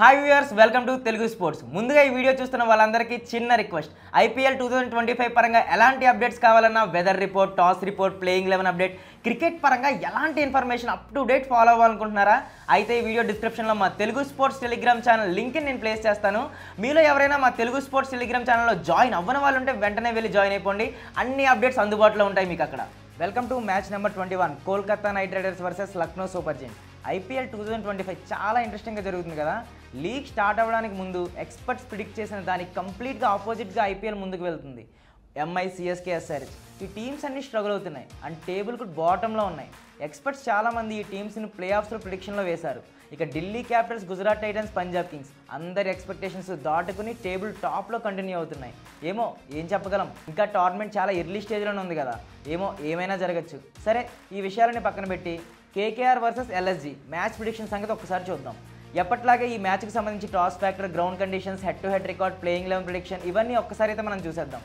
Hi viewers, welcome to Telugu sports. ముందుగా ఈ video చూస్తున్న వాళ్ళందరికీ చిన్న రిక్వెస్ట్. ఐపీఎల్ 2025 పరంగా ఎలాంటి అప్డేట్స్ కావాలన్నా, weather report, toss report, playing 11 update, cricket పరంగా ఎలాంటి information up to date follow అవ్వాలనుకుంటున్నారా? అయితే ఈ వీడియో డిస్క్రిప్షన్లో మా తెలుగు స్పోర్ట్స్ టెలిగ్రామ్ ఛానల్ లింక్ని నేను ప్లేస్ చేస్తాను. మీలో ఎవరైనా మా తెలుగు స్పోర్ట్స్ టెలిగ్రామ్ ఛానల్లో జాయిన్ అవ్వని వాళ్ళు ఉంటే వెంటనే వెళ్ళి జాయిన్ అయిపోండి. అన్ని అప్డేట్స్ అందుబాటులో ఉంటాయి మీకు అక్కడ. Welcome to match number 21, Kolkata night riders versus Lucknow super Giants. IPL 2025 చాలా ఇంట్రెస్టింగ్గా జరుగుతుంది కదా. లీగ్ స్టార్ట్ అవ్వడానికి ముందు ఎక్స్పర్ట్స్ ప్రిడిక్ట్ చేసిన దానికి కంప్లీట్గా ఆపోజిట్గా ఐపీఎల్ ముందుకు వెళ్తుంది. ఎంఐ, సిఎస్కే, ఎస్ఆర్హెచ్ ఈ టీమ్స్ అన్నీ స్ట్రగుల్ అవుతున్నాయి అండ్ టేబుల్కు బాటంలో ఉన్నాయి. ఎక్స్పర్ట్స్ చాలామంది ఈ టీమ్స్ని ప్లే ఆఫ్స్లో ప్రిడిక్షన్లో వేశారు. ఇక Delhi Capitals, Gujarat Titans, Punjab Kings అందరి ఎక్స్పెక్టేషన్స్ దాటుకుని టేబుల్ టాప్లో కంటిన్యూ అవుతున్నాయి. ఏమో ఏం చెప్పగలం, ఇంకా టోర్నమెంట్ చాలా ఎర్లీ స్టేజ్లోనే ఉంది కదా, ఏమైనా జరగచ్చు. సరే, ఈ విషయాలని పక్కన పెట్టి KKR versus LSG match prediction సంగతి ఒక్కసారి చూద్దాం. ఎప్పట్లాగే ఈ మ్యాచ్కి సంబంధించి toss factor, ground conditions, head to head record, playing 11 prediction ఇవన్నీ ఒక్కసారి అయితే మనం చూసేద్దాం.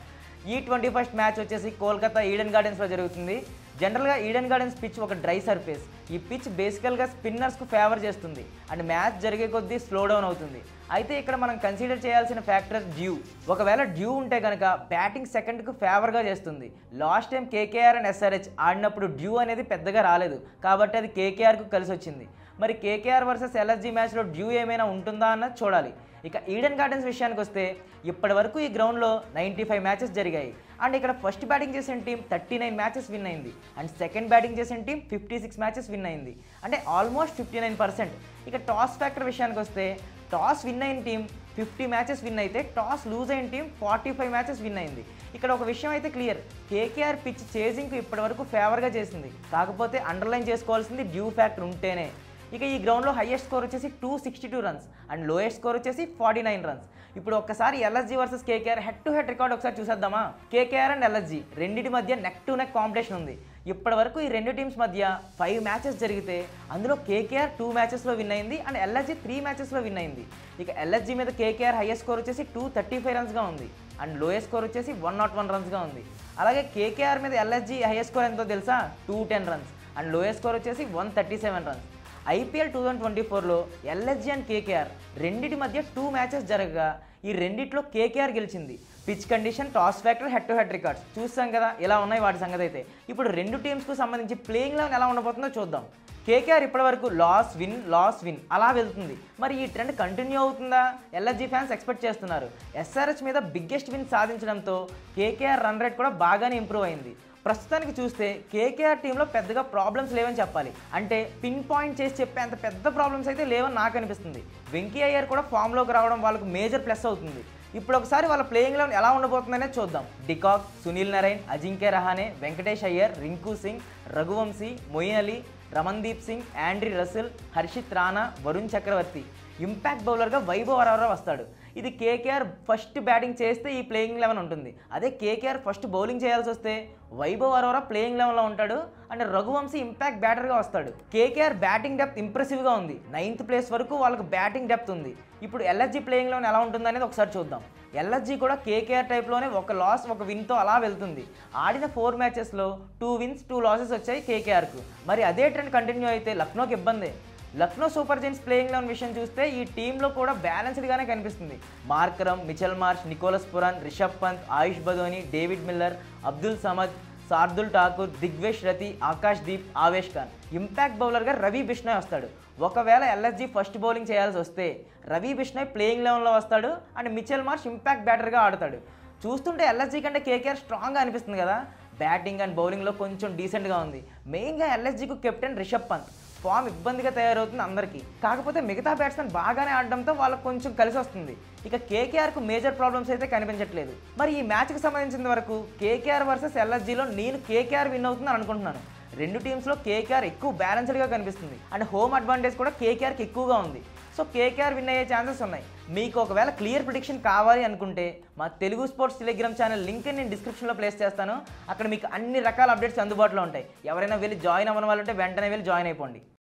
ఈ 21st మ్యాచ్ వచ్చేసి కోల్కతా ఈడెన్ గార్డెన్స్లో జరుగుతుంది. జనరల్గా ఈడెన్ గార్డెన్స్ పిచ్ ఒక డ్రై సర్ఫేస్. ఈ పిచ్ బేసికల్గా స్పిన్నర్స్కు ఫేవర్ చేస్తుంది అండ్ మ్యాచ్ జరిగే కొద్దీ స్లో డౌన్ అవుతుంది. అయితే ఇక్కడ మనం కన్సిడర్ చేయాల్సిన ఫ్యాక్టర్ డ్యూ. ఒకవేళ డ్యూ ఉంటే కనుక బ్యాటింగ్ సెకండ్కు ఫేవర్గా చేస్తుంది. Last time KKR and SRH ఆడినప్పుడు డ్యూ అనేది పెద్దగా రాలేదు కాబట్టి అది కేకేఆర్కు కలిసి వచ్చింది. మరి కేకేఆర్ వర్సెస్ ఎల్ఎస్జీ మ్యాచ్లో డ్యూ ఏమైనా ఉంటుందా అన్నది చూడాలి. ఇక ఈడెన్ గార్డెన్స్ విషయానికి వస్తే ఇప్పటి వరకు ఈ గ్రౌండ్లో 95 మ్యాచెస్ జరిగాయి అండ్ ఇక్కడ ఫస్ట్ బ్యాటింగ్ చేసిన టీం 39 మ్యాచెస్ విన్ అయింది అండ్ సెకండ్ బ్యాటింగ్ చేసిన టీం 56 మ్యాచెస్ విన్ అయింది, అంటే ఆల్మోస్ట్ 59%. ఇక టాస్ ఫ్యాక్టర్ విషయానికి వస్తే టాస్ విన్ అయిన టీం 50 మ్యాచెస్ విన్ అయితే టాస్ లూజ్ అయిన టీం 45 మ్యాచెస్ విన్ అయింది. ఇక్కడ ఒక విషయం అయితే క్లియర్, కేకేఆర్ పిచ్ చేజింగ్కు ఇప్పటివరకు ఫేవర్గా చేసింది, కాకపోతే అండర్లైన్ చేసుకోవాల్సింది డ్యూ ఫ్యాక్టర్ ఉంటేనే. ఇక ఈ గ్రౌండ్లో హైయెస్ట్ స్కోర్ వచ్చేసి 262 రన్స్ అండ్ లోయెస్ట్ స్కోర్ వచ్చేసి 49 రన్స్. ఇప్పుడు ఒక్కసారి LSG versus KKR head to head record ఒకసారి చూసేద్దామా. కేకేఆర్ అండ్ ఎల్ఎస్జీ రెండింటి మధ్య నెక్ టు నెక్ కాంపిటీషన్ ఉంది. ఇప్పటి వరకు ఈ రెండు టీమ్స్ మధ్య 5 మ్యాచెస్ జరిగితే అందులో కేకేఆర్ 2 మ్యాచెస్లో విన్ అయింది అండ్ ఎల్ఎస్జీ 3 మ్యాచెస్లో విన్ అయింది. ఇక ఎల్ఎస్జీ మీద కేకేఆర్ హైయెస్ట్ స్కోర్ వచ్చేసి 235 రన్స్గా ఉంది అండ్ లోయెస్ట్ స్కోర్ వచ్చేసి 101 రన్స్గా ఉంది. అలాగే కేకేఆర్ మీద ఎల్ఎస్జీ హైయెస్ట్ స్కోర్ ఎంతో తెలుసా, 210 రన్స్ అండ్ లోయెస్ట్ స్కోర్ వచ్చేసి 137 రన్స్. ఐపీఎల్ 2024లో ఎల్ఎస్జీ అండ్ కేకేఆర్ రెండింటి మధ్య 2 మ్యాచెస్ జరగగా ఈ రెండిట్లో కేకేఆర్ గెలిచింది. Pitch condition, toss factor, head to head records చూస్తాం కదా ఎలా ఉన్నాయి వాటి సంగతి. అయితే ఇప్పుడు రెండు టీమ్స్కు సంబంధించి ప్లేయింగ్ 11 ఎలా ఉండబోతుందో చూద్దాం. కేకేఆర్ ఇప్పటివరకు లాస్ విన్ అలా వెళ్తుంది. మరి ఈ ట్రెండ్ కంటిన్యూ అవుతుందా? ఎల్ఎస్జీ ఫ్యాన్స్ ఎక్స్పెక్ట్ చేస్తున్నారు. ఎస్ఆర్హెచ్ మీద బిగ్గెస్ట్ విన్ సాధించడంతో కేకేఆర్ రన్ రేట్ కూడా బాగానే ఇంప్రూవ్ అయింది. ప్రస్తుతానికి చూస్తే కేకేఆర్ టీంలో పెద్దగా ప్రాబ్లమ్స్ లేవని చెప్పాలి. అంటే పిన్ పాయింట్ చేసి చెప్పే అంత పెద్ద ప్రాబ్లమ్స్ అయితే లేవని నాకు అనిపిస్తుంది. వెంకీ అయ్యర్ కూడా ఫామ్లోకి రావడం వాళ్ళకు మేజర్ ప్లస్ అవుతుంది. ఇప్పుడు ఒకసారి వాళ్ళ ప్లేయింగ్ 11 ఎలా ఉండబోతుందనే చూద్దాం. De Kock, Sunil Narine, Ajinkya Rahane, Venkatesh Iyer, Rinku Singh, Raghuvanshi, Moeen Ali, Ramandeep Singh, Andre Russell, Harshit Rana, Varun Chakravarthy. Impact బౌలర్గా వైభవ్ అరోరా వస్తాడు. ఇది కేకేఆర్ ఫస్ట్ బ్యాటింగ్ చేస్తే ఈ ప్లేయింగ్ 11 ఉంటుంది. అదే కేకేఆర్ ఫస్ట్ బౌలింగ్ చేయాల్సి వస్తే వైభవ్ అరోరా ప్లేయింగ్ 11లో ఉంటాడు అండ్ రఘువంశీ ఇంపాక్ట్ బ్యాటర్గా వస్తాడు. కేకేఆర్ బ్యాటింగ్ డెప్త్ ఇంప్రెసివ్గా ఉంది. 9th ప్లేస్ వరకు వాళ్ళకి బ్యాటింగ్ డెప్త్ ఉంది. ఇప్పుడు ఎల్ఎస్జీ ప్లేయింగ్ 11 ఎలా ఉంటుంది అనేది ఒకసారి చూద్దాం. ఎల్ఎస్జీ కూడా కేకేఆర్ టైప్లోనే ఒక లాస్ ఒక విన్తో అలా వెళ్తుంది. ఆడిన 4 మ్యాచెస్లో 2 విన్స్ 2 లాసెస్ వచ్చాయి కేకేఆర్కు. మరి అదే ట్రెండ్ కంటిన్యూ అయితే లక్నోకి ఇబ్బందే. లక్నో సూపర్ జైంట్స్ ప్లేయింగ్ 11 విషయం చూస్తే ఈ టీంలో కూడా బ్యాలెన్స్డ్గానే కనిపిస్తుంది. Markram, Mitchell Marsh, Nicholas Pooran, Rishabh Pant, Ayush Badoni, David Miller, Abdul Samad, Shardul Thakur, Digvesh Rathi, Akash Deep, Avesh Khan. Impact బౌలర్గా రవి బిష్నాయ్ వస్తాడు. ఒకవేళ ఎల్ఎస్జీ ఫస్ట్ బౌలింగ్ చేయాల్సి వస్తే రవి బిష్నాయ్ ప్లేయింగ్ 11లో వస్తాడు అండ్ మిచెల్ మార్ష్ ఇంపాక్ట్ బ్యాటర్గా ఆడతాడు. చూస్తుంటే ఎల్ఎస్జీ కంటే కేకేఆర్ స్ట్రాంగ్గా అనిపిస్తుంది కదా. బ్యాటింగ్ అండ్ బౌలింగ్లో కొంచెం డీసెంట్గా ఉంది. మెయిన్గా ఎల్ఎస్జీకు కెప్టెన్ రిషబ్ పంత్. ఫామ్ ఇబ్బందిగా తయారవుతుంది అందరికీ, కాకపోతే మిగతా బ్యాట్స్మెన్ బాగానే ఆడడంతో వాళ్ళకు కొంచెం కలిసి వస్తుంది. ఇక కేకేఆర్కు మేజర్ ప్రాబ్లమ్స్ అయితే కనిపించట్లేదు. మరి ఈ మ్యాచ్కి సంబంధించిన వరకు కేకేఆర్ వర్సెస్ ఎల్ఎస్జీలో నేను కేకేఆర్ విన్ అవుతుందని అనుకుంటున్నాను. రెండు టీమ్స్లో కేకేఆర్ ఎక్కువ బ్యాలెన్స్డ్గా కనిపిస్తుంది అండ్ హోమ్ అడ్వాంటేజ్ కూడా కేకేఆర్కి ఎక్కువగా ఉంది. సో కేకేఆర్ విన్ అయ్యే ఛాన్సెస్ ఉన్నాయి. మీకు ఒకవేళ క్లియర్ ప్రిడిక్షన్ కావాలి అనుకుంటే మా Telugu sports Telegram channel link నేను డిస్క్రిప్షన్లో ప్లేస్ చేస్తాను. అక్కడ మీకు అన్ని రకాల అప్డేట్స్ అందుబాటులో ఉంటాయి. ఎవరైనా వెళ్ళి జాయిన్ అవ్వని వాళ్ళు ఉంటే వెంటనే వెళ్ళి జాయిన్ అయిపోండి.